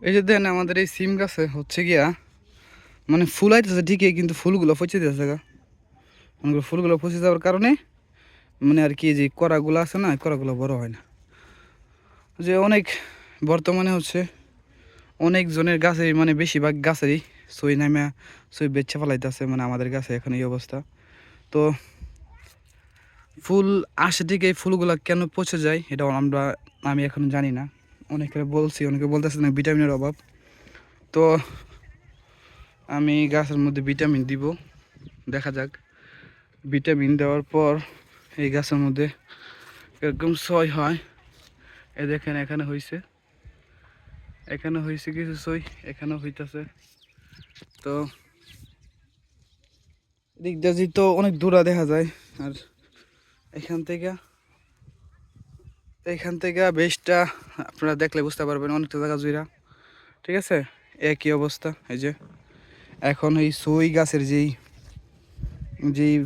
এই যে দেখেন আমাদের এই সিম গাছে হচ্ছে গিয়া মানে ফুল আইতেছে ঠিকই, কিন্তু ফুলগুলো পচে দিতেছে গা। ফুলগুলো পচে যাওয়ার কারণে মানে আর কি যে কড়াগুলো আছে না, কড়াগুলো বড় হয় না। যে অনেক বর্তমানে হচ্ছে অনেক জনের গাছে মানে বেশিরভাগ গাছেরই সই নামে সই বেচে ফেলাইতেছে, মানে আমাদের গাছে এখন এই অবস্থা। তো ফুল আসে ঠিক, এই ফুলগুলা কেন পচে যায় এটা আমি এখন জানি না। অনেকে বলছি, অনেকে বলতেছে না ভিটামিনের অভাব। তো আমি গাছের মধ্যে ভিটামিন দিব, দেখা যাক। ভিটামিন দেওয়ার পর এই গাছের মধ্যে এরকম সই হয়। এই দেখেন এখানে হয়েছে, এখানে হয়েছে কিছু সই, এখানেও হইতেছে। তো দিক দিয়ে তো অনেক দূরা দেখা যায়। আর এখান থেকে বেশটা আপনারা দেখলে বুঝতে পারবেন অনেকটা জায়গা জুইরা, ঠিক আছে। একই অবস্থা। এই যে এখন এই সই গাছের যেই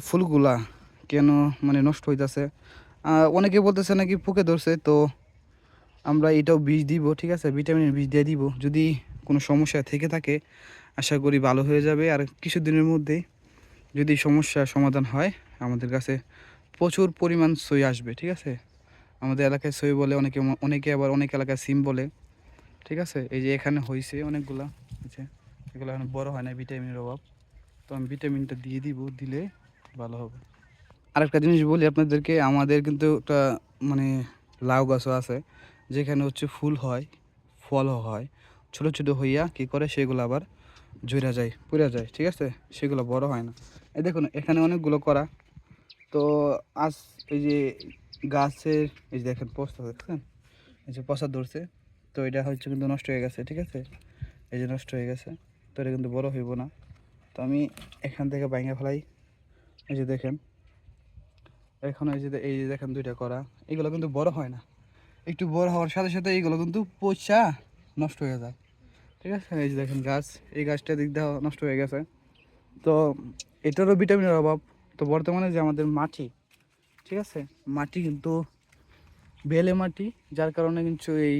ফুলগুলা কেন মানে নষ্ট হইতেছে, অনেকে বলতেছে নাকি পোকে ধরছে। তো আমরা এটাও বীজ দিব, ঠিক আছে, ভিটামিনের বীজ দিয়ে দিব। যদি কোনো সমস্যা থেকে থাকে আশা করি ভালো হয়ে যাবে। আর কিছুদিনের মধ্যেই যদি সমস্যার সমাধান হয় আমাদের কাছে প্রচুর পরিমাণ সই আসবে, ঠিক আছে। আমাদের এলাকায় সই বলে, অনেকে আবার অনেক এলাকায় সিম বলে, ঠিক আছে। এই যে এখানে হয়েছে অনেকগুলা, আচ্ছা এগুলো এখন বড় হয় না, ভিটামিনের অভাব। তো আমি ভিটামিনটা দিয়ে দিব, দিলে ভালো হবে। আরেকটা জিনিস বলি আপনাদেরকে, আমাদের কিন্তু একটা মানে লাউ গাছও আছে, যেখানে হচ্ছে ফুল হয়, ফলও হয়, ছোট ছোট হইয়া কি করে সেগুলো আবার ঝইরা যায়, পুড়ে যায়, ঠিক আছে। সেগুলো বড় হয় না। এই দেখুন এখানে অনেকগুলো করা। তো আজ এই যে গাছের এই যে দেখেন পচা দেখছেন, এই যে পচা ধরছে। তো এটা হচ্ছে কিন্তু নষ্ট হয়ে গেছে, ঠিক আছে। এই যে নষ্ট হয়ে গেছে, তো এটা কিন্তু বড় হইব না। তো আমি এখান থেকে ভাঙে ফেলাই। এই যে দেখেন এখন এই যে দেখেন দুইটা করা, এগুলো কিন্তু বড় হয় না। একটু বড় হওয়ার সাথে সাথে এইগুলো কিন্তু পচা নষ্ট হয়ে যায়, ঠিক আছে। এই যে দেখেন গাছ, এই গাছটা দিক দিয়ে নষ্ট হয়ে গেছে। তো এটারও ভিটামিনের অভাব। তো বর্তমানে যে আমাদের মাটি, ঠিক আছে, মাটি কিন্তু বেলে মাটি, যার কারণে কিন্তু এই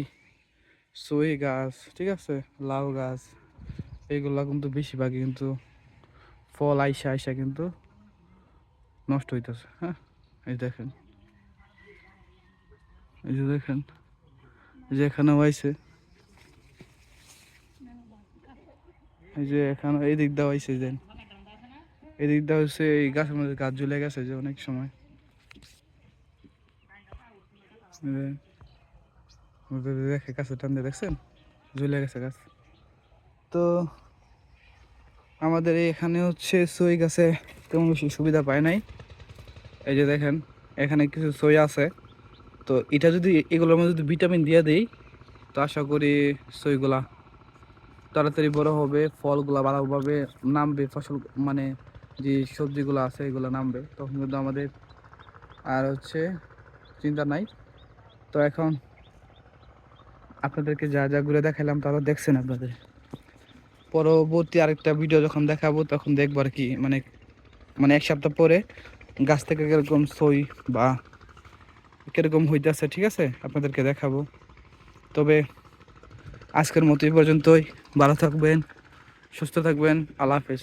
সই গাছ, ঠিক আছে, লাউ গাছ, এইগুলা কিন্তু বেশিরভাগই কিন্তু ফল আইসা আইসা কিন্তু নষ্ট হইতেছে। হ্যাঁ এই দেখেন, এই যে দেখেন, এই যে এখানে হয়েছে, এই যে এখানে এই দিক দেওয়া হয়েছে, দেন এই দিক দেওয়া হচ্ছে, এই গাছের মধ্যে গাছ ঝুলে গেছে যে অনেক সময়। দেখে গাছে টান দিয়ে দেখছেন ঝুলে গেছে গাছ। তো আমাদের এখানে হচ্ছে সই গাছে তেমন বেশি সুবিধা পায় নাই। এই যে দেখেন এখানে কিছু সই আছে। তো এটা যদি এগুলোর মধ্যে যদি ভিটামিন দিয়ে দিই, তো আশা করি সইগুলা তাড়াতাড়ি বড় হবে, ফলগুলা ভালোভাবে নামবে, ফসল মানে যে সবজিগুলো আছে এগুলো নামবে, তখন কিন্তু আমাদের আর হচ্ছে চিন্তা নাই। তো এখন আপনাদেরকে যা যা ঘুরে দেখালাম তারা দেখছেন আপনাদের, পরবর্তী আরেকটা ভিডিও যখন দেখাবো তখন দেখবো আর কি, মানে মানে এক সপ্তাহ পরে গাছ থেকে কিরকম সই বা কিরকম হইতেছে, ঠিক আছে, আপনাদেরকে দেখাবো। তবে আজকের মতো এই পর্যন্তই। ভালো থাকবেন, সুস্থ থাকবেন, আল্লাহ হাফেজ।